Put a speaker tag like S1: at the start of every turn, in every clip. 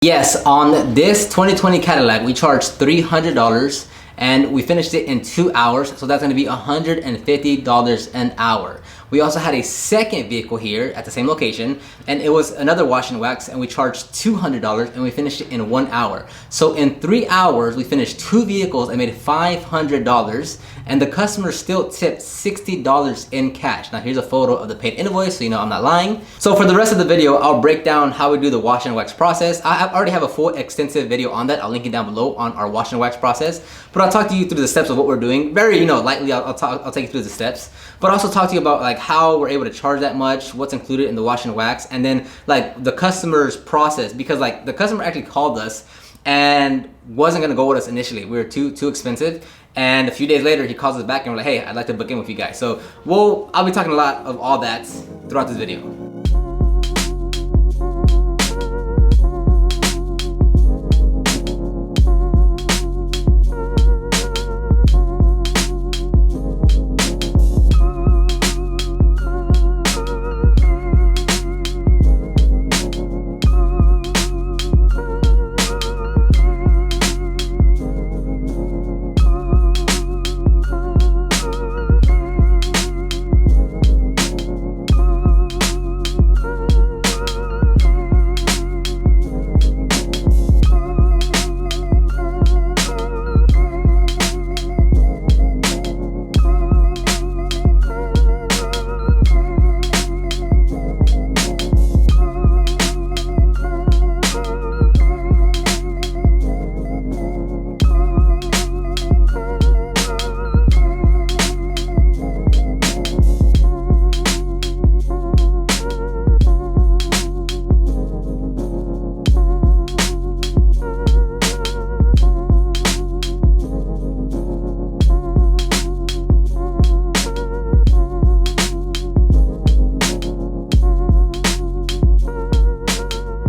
S1: Yes, on this 2020 Cadillac, we charged $300 and we finished it in 2 hours, so that's going to be $150 an hour. We also had a second vehicle here at the same location, and it was another wash and wax, and we charged $200 and we finished it in 1 hour. So in 3 hours, we finished 2 vehicles and made $500, and the customer still tipped $60 in cash. Now here's a photo of the paid invoice, so you know I'm not lying. So for the rest of the video, I'll break down how we do the wash and wax process. I already have a full extensive video on that. I'll link it down below on our wash and wax process, but I'll talk to you through the steps of what we're doing. Very, lightly, I'll take you through the steps, but also talk to you about like how we're able to charge that much, what's included in the wash and wax, and then like the customer's process, because like the customer actually called us and wasn't gonna go with us initially. We were too expensive, and a few days later he calls us back and we're like, hey, I'd like to book in with you guys. So I'll be talking a lot of all that throughout this video.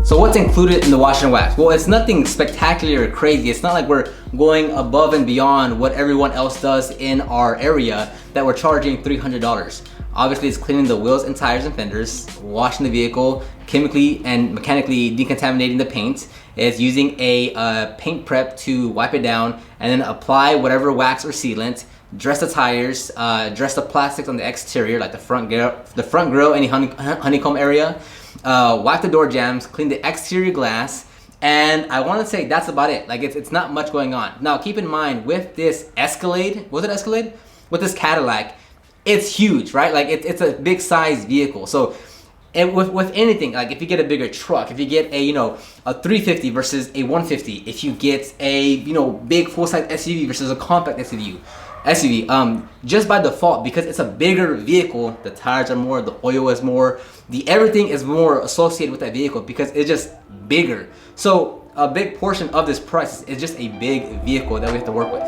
S1: So what's included in the wash and wax? Well, it's nothing spectacular or crazy. It's not like we're going above and beyond what everyone else does in our area that we're charging $300. Obviously, it's cleaning the wheels and tires and fenders, washing the vehicle, chemically and mechanically decontaminating the paint. It's using a paint prep to wipe it down and then apply whatever wax or sealant, dress the tires, dress the plastics on the exterior, like the front grill, any honeycomb area, wipe the door jambs, clean the exterior glass, and I want to say that's about it. Like it's not much going on. Now keep in mind, with this Escalade, was it Escalade? With this Cadillac, it's huge, right? Like it's a big size vehicle. So with anything, like if you get a bigger truck, if you get a a 350 versus a 150, if you get a big full-size SUV versus a compact SUV, just by default, because it's a bigger vehicle, the tires are more, the oil is more, everything is more associated with that vehicle because it's just bigger. So a big portion of this price is just a big vehicle that we have to work with.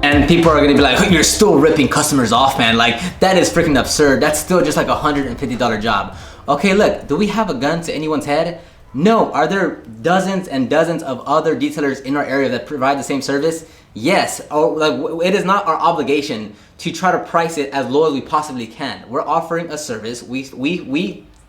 S1: And people are gonna be like, you're still ripping customers off, man. Like, that is freaking absurd. That's still just like a $150 job. Okay, look, do we have a gun to anyone's head? No. Are there dozens and dozens of other detailers in our area that provide the same service? Yes. Oh, like, it is not our obligation to try to price it as low as we possibly can. We're offering a service. We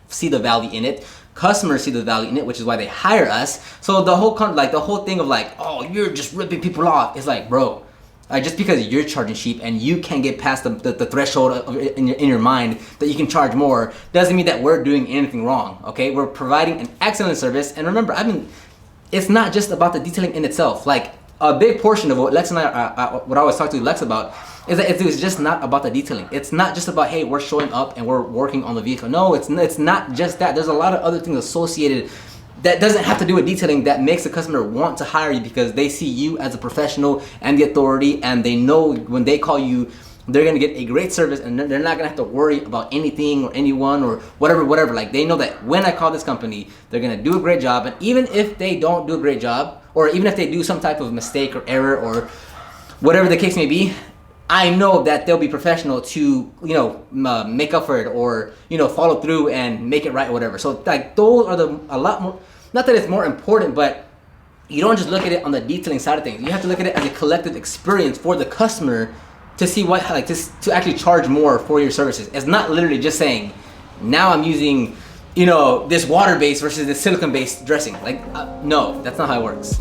S1: see the value in it. Customers see the value in it, which is why they hire us. So the whole thing of like, oh, you're just ripping people off. It's like, bro, Just because you're charging cheap and you can't get past the threshold in your mind that you can charge more doesn't mean that we're doing anything wrong. Okay, we're providing an excellent service. And remember, it's not just about the detailing in itself. Like, a big portion of what Lex and what I always talk to Lex about is that it's just not about the detailing. It's not just about, hey, we're showing up and we're working on the vehicle. No, it's not just that. There's a lot of other things associated that doesn't have to do with detailing that makes the customer want to hire you, because they see you as a professional and the authority, and they know when they call you, they're gonna get a great service, and they're not gonna have to worry about anything or anyone or whatever. Like, they know that when I call this company, they're gonna do a great job. And even if they don't do a great job, or even if they do some type of mistake or error or whatever the case may be, I know that they'll be professional to, make up for it, or, follow through and make it right or whatever. So, like, those are a lot more, not that it's more important, but you don't just look at it on the detailing side of things. You have to look at it as a collective experience for the customer to see to actually charge more for your services. It's not literally just saying, now I'm using, this water-based versus this silicone-based dressing. Like, no, that's not how it works.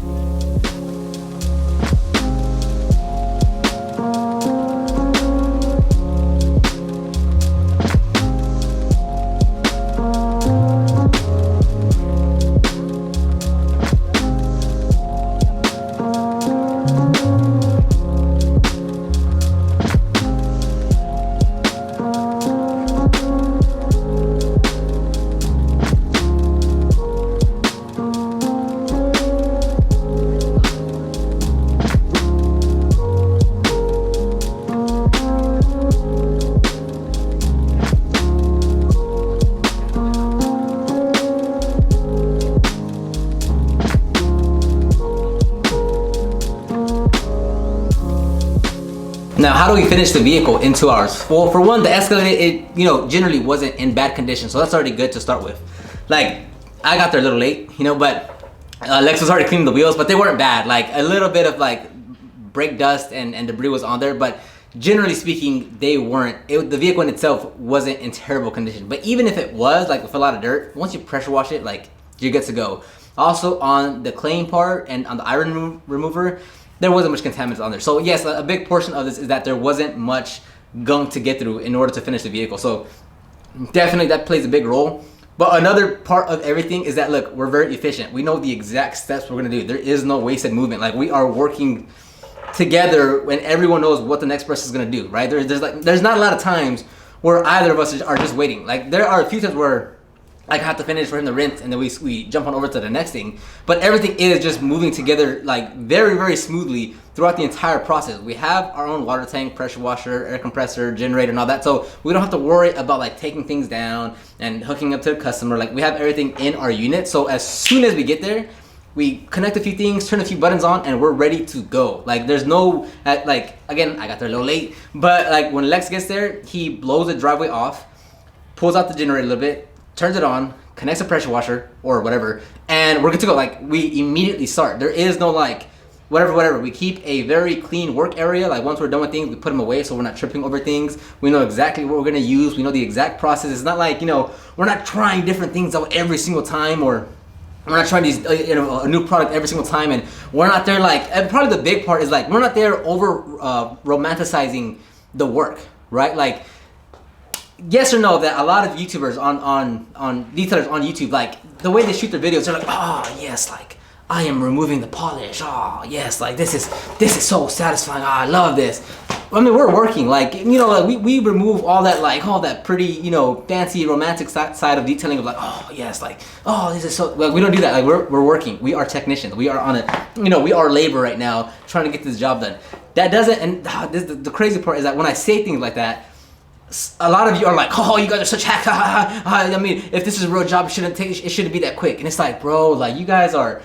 S1: Now, how do we finish the vehicle in 2 hours? Well, for one, the Escalade, it generally wasn't in bad condition, so that's already good to start with. Like, I got there a little late, but Lex was already cleaning the wheels, but they weren't bad. Like, a little bit of like brake dust and debris was on there, but generally speaking, they weren't. The vehicle in itself wasn't in terrible condition. But even if it was, like, with a lot of dirt, once you pressure wash it, like, you're good to go. Also, on the claying part and on the iron remover, there wasn't much contaminants on there. So yes, a big portion of this is that there wasn't much gunk to get through in order to finish the vehicle. So definitely that plays a big role. But another part of everything is that, look, we're very efficient. We know the exact steps we're gonna do. There is no wasted movement. Like, we are working together when everyone knows what the next person is gonna do, right? There's not a lot of times where either of us are just waiting. Like, there are a few times where I have to finish for him to rinse, and then we jump on over to the next thing. But everything is just moving together, like, very, very smoothly throughout the entire process. We have our own water tank, pressure washer, air compressor, generator, and all that. So we don't have to worry about, like, taking things down and hooking up to the customer. Like, we have everything in our unit. So as soon as we get there, we connect a few things, turn a few buttons on, and we're ready to go. Like, there's no, again, I got there a little late, but, like, when Lex gets there, he blows the driveway off, pulls out the generator a little bit, turns it on, connects a pressure washer or whatever, and we're good to go. Like, we immediately start. There is no, like, whatever. We keep a very clean work area. Like, once we're done with things, we put them away so we're not tripping over things. We know exactly what we're gonna use. We know the exact process. It's not like, we're not trying different things out every single time, or we're not trying these, a new product every single time, and we're not there, like, and probably the big part is, like, we're not there over romanticizing the work, right? Like, yes or no, that a lot of YouTubers on detailers on YouTube, like, the way they shoot their videos, they're like, oh yes, like, I am removing the polish, oh yes, like, this is so satisfying, oh, I love this. I mean, we're working, like, like, we remove all that pretty, fancy romantic side of detailing of, like, oh yes, like, oh, this is so, like, we don't do that. Like, we're working. We are technicians. We are on a, we are labor right now trying to get this job done. That doesn't, and the crazy part is that when I say things like that, a lot of you are like, oh, you guys are such hacks. I mean, if this is a real job, it shouldn't be that quick. And it's like, bro, like, you guys are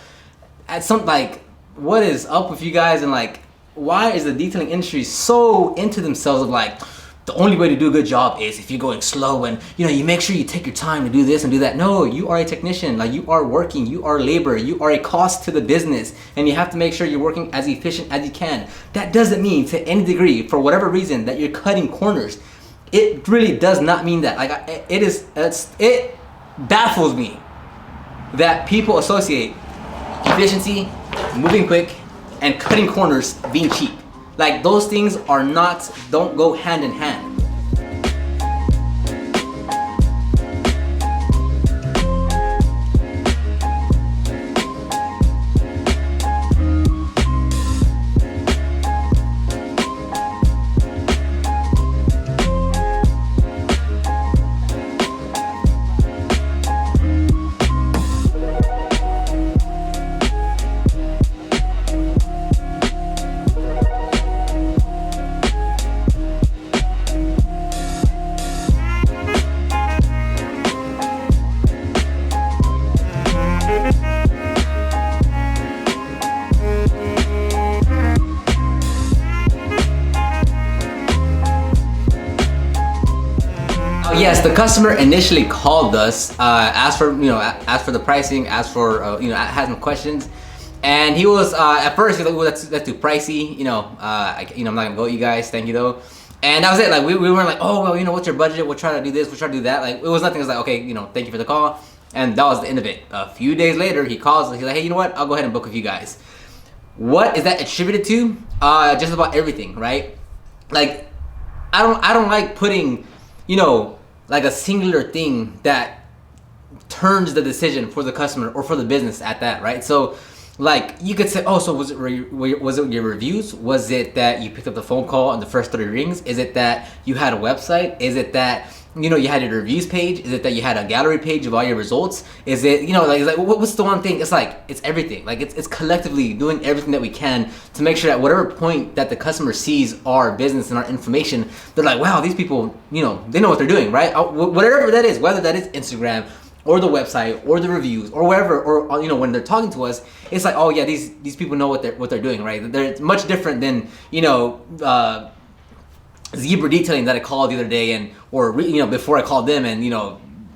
S1: at some, like, what is up with you guys? And, like, why is the detailing industry so into themselves of, like, the only way to do a good job is if you're going slow and, you make sure you take your time to do this and do that. No, you are a technician. Like, you are working. You are labor. You are a cost to the business. And you have to make sure you're working as efficient as you can. That doesn't mean, to any degree, for whatever reason, that you're cutting corners. It really does not mean that. Like, it baffles me that people associate efficiency, moving quick, and cutting corners being cheap. Like those things don't go hand in hand. Yes, the customer initially called us, asked for the pricing, asked for had some questions, and he was at first he was like, well, that's too pricey, I'm not gonna go with you guys, thank you though. And that was it. Like we weren't like, oh well, what's your budget? We'll try to do this, we'll try to do that. Like it was nothing. It was like, okay, thank you for the call, and that was the end of it. A few days later, he calls and he's like, hey, you know what? I'll go ahead and book with you guys. What is that attributed to? Just about everything, right? Like I don't like putting, like a singular thing that turns the decision for the customer or for the business at that, right? So like you could say, oh, so was it your reviews? Was it that you picked up the phone call on the first 30 rings? Is it that you had a website? Is it that you had your reviews page? Is it that you had a gallery page of all your results? Is it like what's the one thing? It's like it's everything. Like it's collectively doing everything that we can to make sure at whatever point that the customer sees our business and our information, they're like, wow, these people, they know what they're doing, right? Whatever that is, whether that is Instagram or the website or the reviews or wherever, or when they're talking to us, it's like, oh yeah, these people know what they're doing, right? They're much different than zebra detailing that I called the other day, or before I called them, and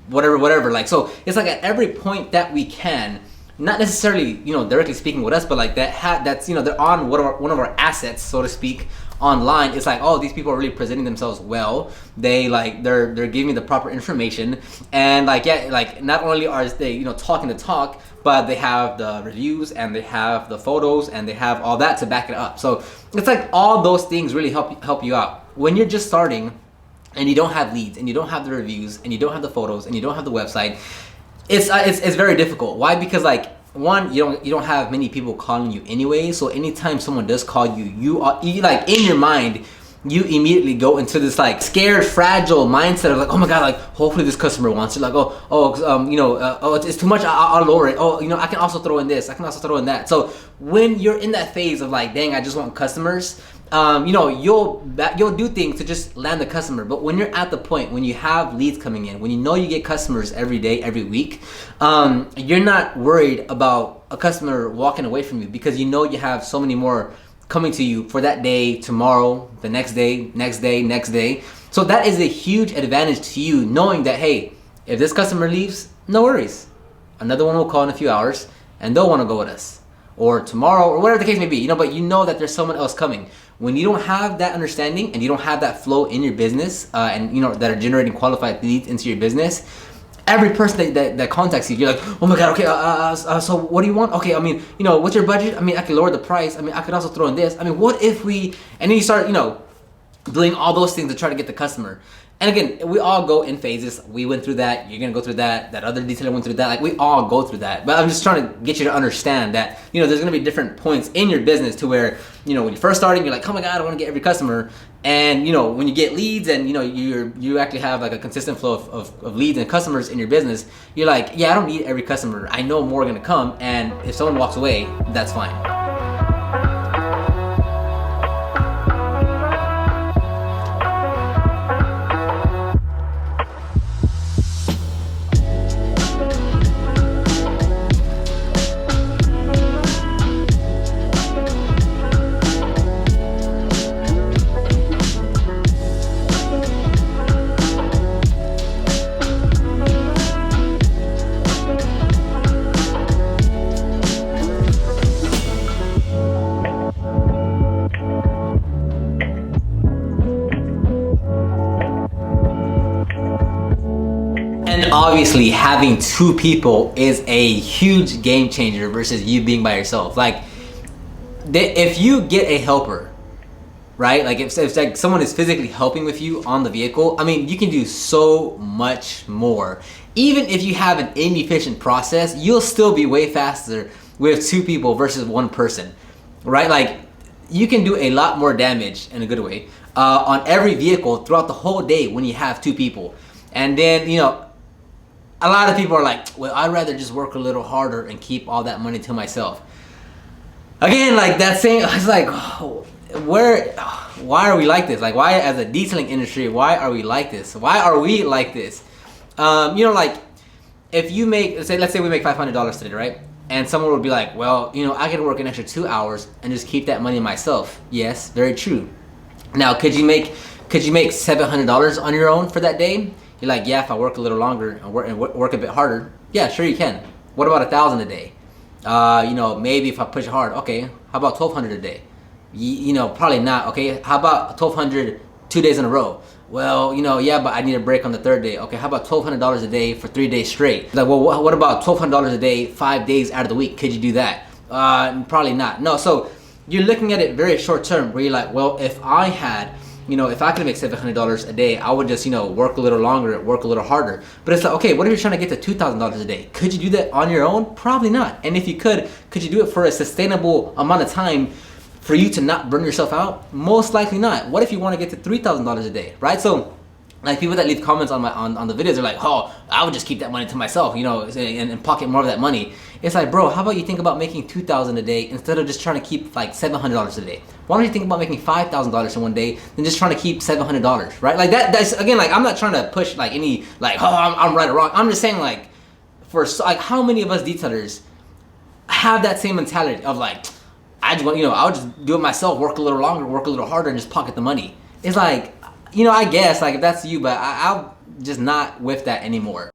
S1: whatever. Like, so it's like at every point that we can, not necessarily directly speaking with us, but like that's they're on one of our assets, so to speak, online. It's like, oh, these people are really presenting themselves well. They're giving me the proper information, and not only are they talking the talk, but they have the reviews and they have the photos and they have all that to back it up. So it's like all those things really help you out when you're just starting and you don't have leads and you don't have the reviews and you don't have the photos and you don't have the website. It's very difficult. Why? Because one, you don't have many people calling you anyway. So anytime someone does call you, you like in your mind, you immediately go into this like scared, fragile mindset of like, oh my god, like hopefully this customer wants it. Like it's too much. I'll lower it. Oh, I can also throw in this. I can also throw in that. So when you're in that phase of like, dang, I just want customers. You'll do things to just land the customer. But when you're at the point when you have leads coming in, when you get customers every day, every week, you're not worried about a customer walking away from you, because you have so many more coming to you for that day, tomorrow, the next day, next day, next day. So that is a huge advantage to you, knowing that, hey, if this customer leaves, no worries, another one will call in a few hours and they'll want to go with us, or tomorrow, or whatever the case may be, but that there's someone else coming. When you don't have that understanding and you don't have that flow in your business, and that are generating qualified leads into your business, every person that contacts you, you're like, oh my god, okay, so what do you want? Okay, what's your budget? I can lower the price. I could also throw in this. What if we, and then you start, doing all those things to try to get the customer. And again, we all go in phases. We went through that. You're gonna go through that. That other detailer went through that. Like, we all go through that. But I'm just trying to get you to understand that there's gonna be different points in your business to where when you're first starting, you're like, oh my god, I want to get every customer. And when you get leads and you actually have like a consistent flow of leads and customers in your business, you're like, yeah, I don't need every customer. I know more are gonna come, and if someone walks away, that's fine. Obviously, having two people is a huge game changer versus you being by yourself. Like, if you get a helper, right? Like if like someone is physically helping with you on the vehicle, I mean, you can do so much more. Even if you have an inefficient process, you'll still be way faster with 2 people versus 1 person, right? Like you can do a lot more damage in a good way on every vehicle throughout the whole day when you have 2 people. And then, you know, a lot of people are like, well, I'd rather just work a little harder and keep all that money to myself. Again, like that saying, it's like, why are we like this? Like, why as a detailing industry, why are we like this? Why are we like this? You know, like if you make, let's say we make $500 today, right? And someone would be like, well, you know, I could work an extra 2 hours and just keep that money myself. Yes, very true. Now, could you make $700 on your own for that day? You're like, yeah, if I work a little longer and work a bit harder, yeah, sure you can. What about $1,000 a day? You know, maybe if I push hard, okay, how about $1,200 a day? You know, probably not. Okay, how about $1,200 2 days in a row? Well, you know, yeah, but I need a break on the 3rd day. Okay, how about $1,200 a day for 3 days straight? Like, well, what about $1,200 a day 5 days out of the week? Could you do that? Probably not. No, so you're looking at it very short term where you're like, well, if I had, you know, if I could make $700 a day, I would just, you know, work a little longer, work a little harder. But it's like, okay, what if you're trying to get to $2,000 a day? Could you do that on your own? Probably not. And if you could you do it for a sustainable amount of time for you to not burn yourself out? Most likely not. What if you want to get to $3,000 a day, right? So, like people that leave comments on my on the videos, they're like, oh, I would just keep that money to myself, you know, and pocket more of that money. It's like, bro, how about you think about making $2,000 a day instead of just trying to keep like $700 a day? Why don't you think about making $5,000 in one day than just trying to keep $700, right? Like that's again, like I'm not trying to push like any like, oh, I'm right or wrong. I'm just saying like, for like how many of us detailers have that same mentality of like, I just want, you know, I'll just do it myself, work a little longer, work a little harder, and just pocket the money. It's like, you know, I guess like if that's you, but I'll just not with that anymore.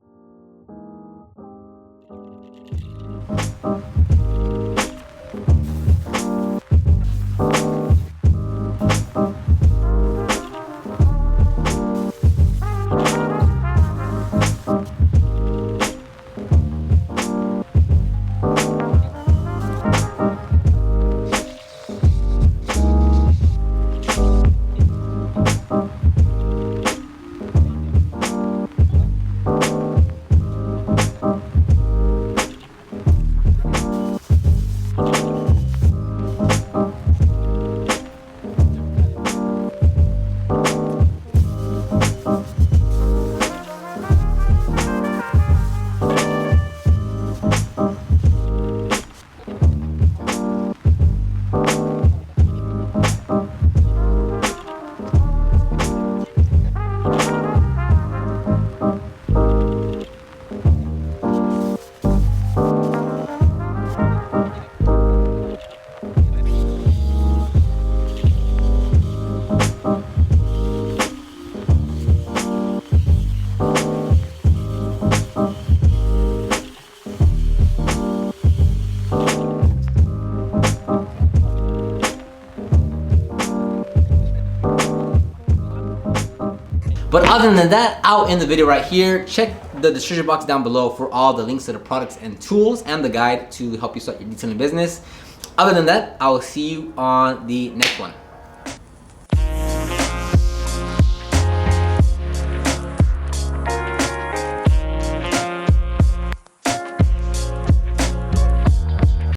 S1: But other than that, I'll end the video right here. Check the description box down below for all the links to the products and tools and the guide to help you start your detailing business. Other than that, I will see you on the next one.